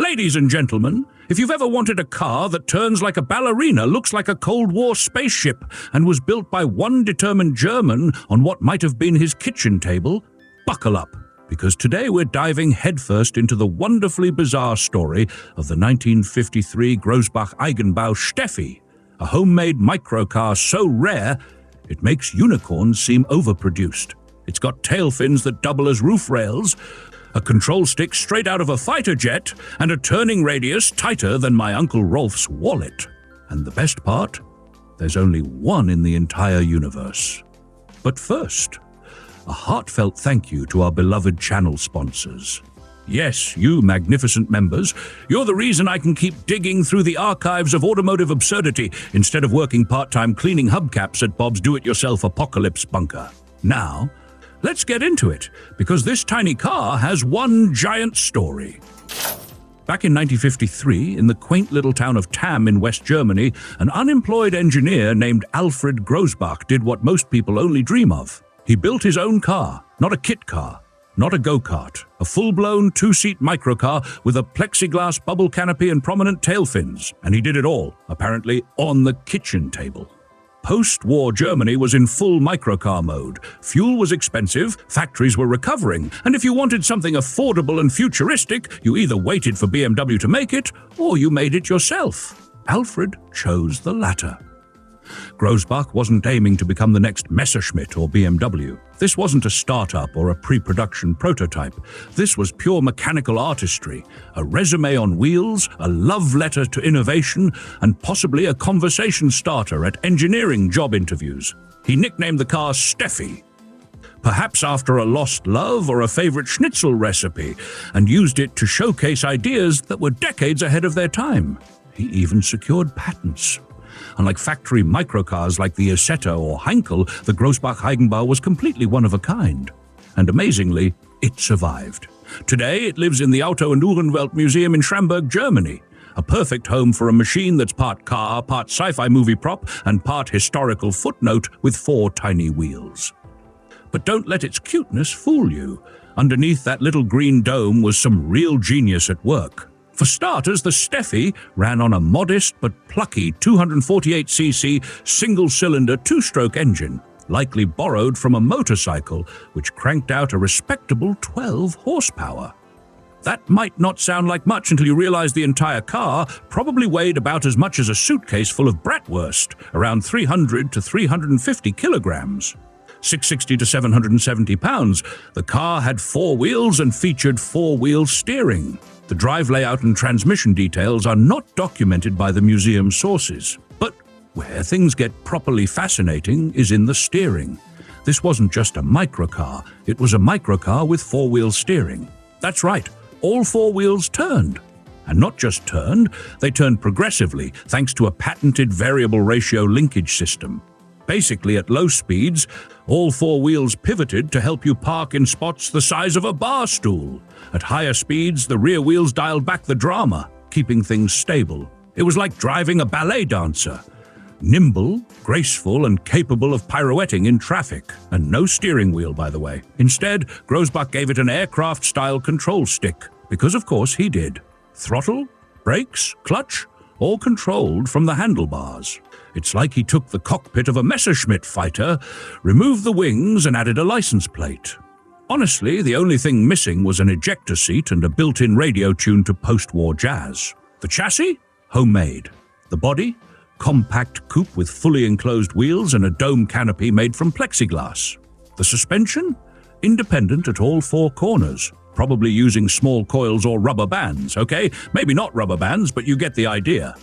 Ladies and gentlemen, if you've ever wanted a car that turns like a ballerina, looks like a Cold War spaceship, and was built by one determined German on what might have been his kitchen table, buckle up, because today we're diving headfirst into the wonderfully bizarre story of the 1953 Grohsbach Eigenbau Steffi, a homemade microcar so rare it makes unicorns seem overproduced. It's got tail fins that double as roof rails, a control stick straight out of a fighter jet, and a turning radius tighter than my Uncle Rolf's wallet. And the best part? There's only one in the entire universe. But first, a heartfelt thank you to our beloved channel sponsors. Yes, you magnificent members, you're the reason I can keep digging through the archives of automotive absurdity instead of working part-time cleaning hubcaps at Bob's do-it-yourself apocalypse bunker. Now, let's get into it, because this tiny car has one giant story. Back in 1953, in the quaint little town of Tam in West Germany, an unemployed engineer named Alfred Grohsbach did what most people only dream of. He built his own car, not a kit car, not a go-kart, a full-blown two-seat microcar with a plexiglass bubble canopy and prominent tail fins. And he did it all, apparently, on the kitchen table. Post-war Germany was in full microcar mode. Fuel was expensive, factories were recovering, and if you wanted something affordable and futuristic, you either waited for BMW to make it, or you made it yourself. Alfred chose the latter. Grohsbach wasn't aiming to become the next Messerschmitt or BMW. This wasn't a startup or a pre-production prototype. This was pure mechanical artistry, a resume on wheels, a love letter to innovation, and possibly a conversation starter at engineering job interviews. He nicknamed the car Steffi, perhaps after a lost love or a favorite schnitzel recipe, and used it to showcase ideas that were decades ahead of their time. He even secured patents. Unlike factory microcars like the Isetta or Heinkel, the Grohsbach Eigenbau was completely one of a kind. And amazingly, it survived. Today, it lives in the Auto- und Uhrenwelt Museum in Schramberg, Germany, a perfect home for a machine that's part car, part sci-fi movie prop, and part historical footnote with 4 tiny wheels. But don't let its cuteness fool you. Underneath that little green dome was some real genius at work. For starters, the Steffi ran on a modest but plucky 248cc single-cylinder two-stroke engine, likely borrowed from a motorcycle, which cranked out a respectable 12 horsepower. That might not sound like much until you realize the entire car probably weighed about as much as a suitcase full of bratwurst, around 300 to 350 kilograms. 660 to 770 pounds, the car had 4 wheels and featured 4-wheel steering. The drive layout and transmission details are not documented by the museum's sources. But where things get properly fascinating is in the steering. This wasn't just a microcar, it was a microcar with 4-wheel steering. That's right, all 4 wheels turned. And not just turned, they turned progressively thanks to a patented variable ratio linkage system. Basically, at low speeds, all 4 wheels pivoted to help you park in spots the size of a bar stool. At higher speeds, the rear wheels dialed back the drama, keeping things stable. It was like driving a ballet dancer. Nimble, graceful, and capable of pirouetting in traffic. And no steering wheel, by the way. Instead, Grohsbach gave it an aircraft-style control stick, because of course he did. Throttle, brakes, clutch, all controlled from the handlebars. It's like he took the cockpit of a Messerschmitt fighter, removed the wings, and added a license plate. Honestly, the only thing missing was an ejector seat and a built-in radio tuned to post-war jazz. The chassis? Homemade. The body? Compact coupe with fully enclosed wheels and a dome canopy made from plexiglass. The suspension? Independent at all 4 corners, probably using small coils or rubber bands, okay? Maybe not rubber bands, but you get the idea.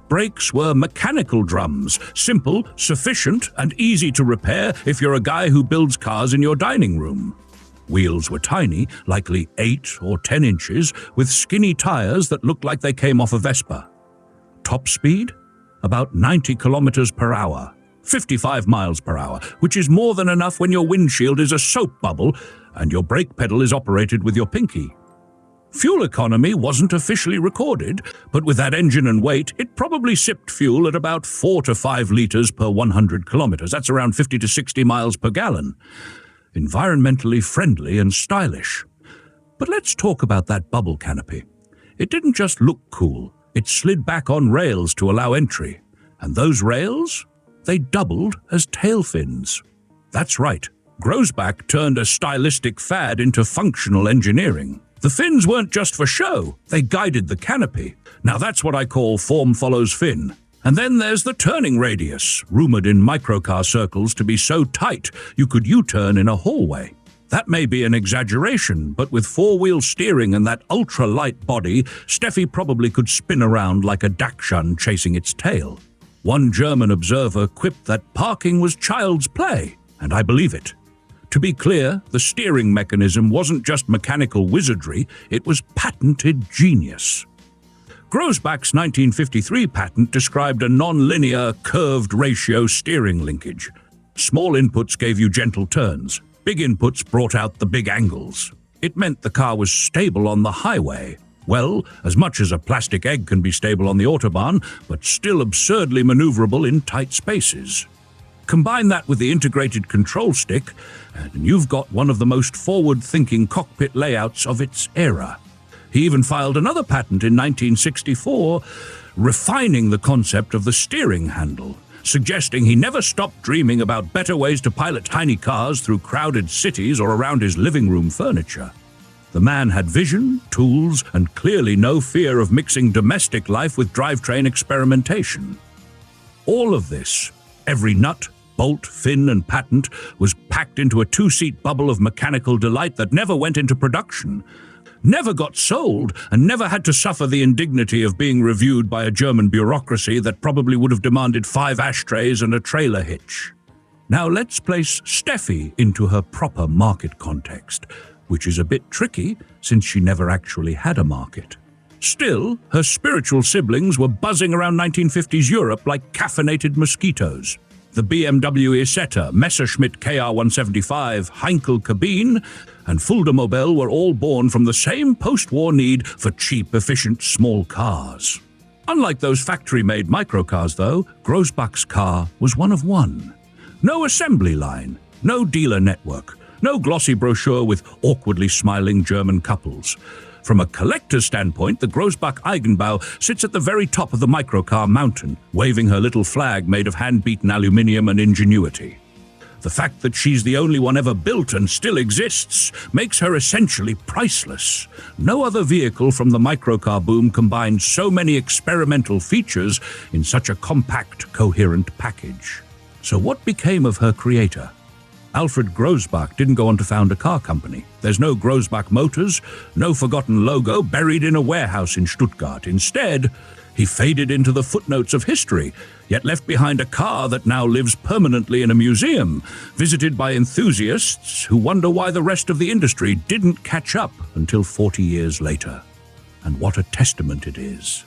Brakes were mechanical drums, simple, sufficient, and easy to repair if you're a guy who builds cars in your dining room. Wheels were tiny, likely 8 or 10 inches, with skinny tires that looked like they came off a Vespa. Top speed? About 90 kilometers per hour, 55 miles per hour, which is more than enough when your windshield is a soap bubble and your brake pedal is operated with your pinky. Fuel economy wasn't officially recorded, but with that engine and weight, it probably sipped fuel at about 4 to 5 liters per 100 kilometers. That's around 50 to 60 miles per gallon. Environmentally friendly and stylish. But let's talk about that bubble canopy. It didn't just look cool, it slid back on rails to allow entry. And those rails? They doubled as tail fins. That's right, Grohsbach turned a stylistic fad into functional engineering. The fins weren't just for show, they guided the canopy. Now that's what I call form follows fin. And then there's the turning radius, rumored in microcar circles to be so tight you could U-turn in a hallway. That may be an exaggeration, but with four-wheel steering and that ultra-light body, Steffi probably could spin around like a dachshund chasing its tail. One German observer quipped that parking was child's play, and I believe it. To be clear, the steering mechanism wasn't just mechanical wizardry, it was patented genius. Grohsbach's 1953 patent described a non-linear, curved ratio steering linkage. Small inputs gave you gentle turns. Big inputs brought out the big angles. It meant the car was stable on the highway. Well, as much as a plastic egg can be stable on the Autobahn, but still absurdly maneuverable in tight spaces. Combine that with the integrated control stick, and you've got one of the most forward-thinking cockpit layouts of its era. He even filed another patent in 1964, refining the concept of the steering handle, suggesting he never stopped dreaming about better ways to pilot tiny cars through crowded cities or around his living room furniture. The man had vision, tools, and clearly no fear of mixing domestic life with drivetrain experimentation. All of this, every nut, bolt, fin, and patent, was packed into a two-seat bubble of mechanical delight that never went into production, never got sold, and never had to suffer the indignity of being reviewed by a German bureaucracy that probably would have demanded 5 ashtrays and a trailer hitch. Now let's place Steffi into her proper market context, which is a bit tricky since she never actually had a market. Still, her spiritual siblings were buzzing around 1950s Europe like caffeinated mosquitoes. The BMW Isetta, Messerschmitt KR175, Heinkel cabine, and Fulda-Mobile were all born from the same post-war need for cheap, efficient, small cars. Unlike those factory-made microcars, though, Grohsbach's car was one of one. No assembly line, no dealer network, no glossy brochure with awkwardly smiling German couples. From a collector's standpoint, the Grohsbach Eigenbau sits at the very top of the microcar mountain, waving her little flag made of hand-beaten aluminium and ingenuity. The fact that she's the only one ever built and still exists makes her essentially priceless. No other vehicle from the microcar boom combined so many experimental features in such a compact, coherent package. So what became of her creator? Alfred Grohsbach didn't go on to found a car company. There's no Grohsbach Motors, no forgotten logo buried in a warehouse in Stuttgart. Instead, he faded into the footnotes of history, yet left behind a car that now lives permanently in a museum, visited by enthusiasts who wonder why the rest of the industry didn't catch up until 40 years later. And what a testament it is.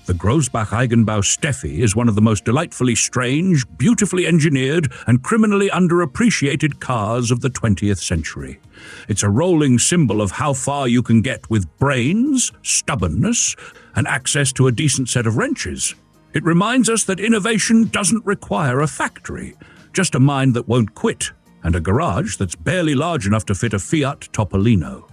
The Grohsbach Eigenbau Steffi is one of the most delightfully strange, beautifully engineered, and criminally underappreciated cars of the 20th century. It's a rolling symbol of how far you can get with brains, stubbornness, and access to a decent set of wrenches. It reminds us that innovation doesn't require a factory, just a mind that won't quit, and a garage that's barely large enough to fit a Fiat Topolino.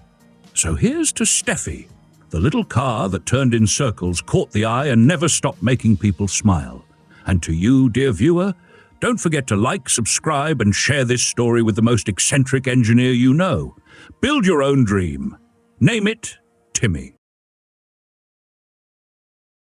So here's to Steffi. The little car that turned in circles, caught the eye, and never stopped making people smile. And to you, dear viewer, don't forget to like, subscribe, and share this story with the most eccentric engineer you know. Build your own dream. Name it Timmy.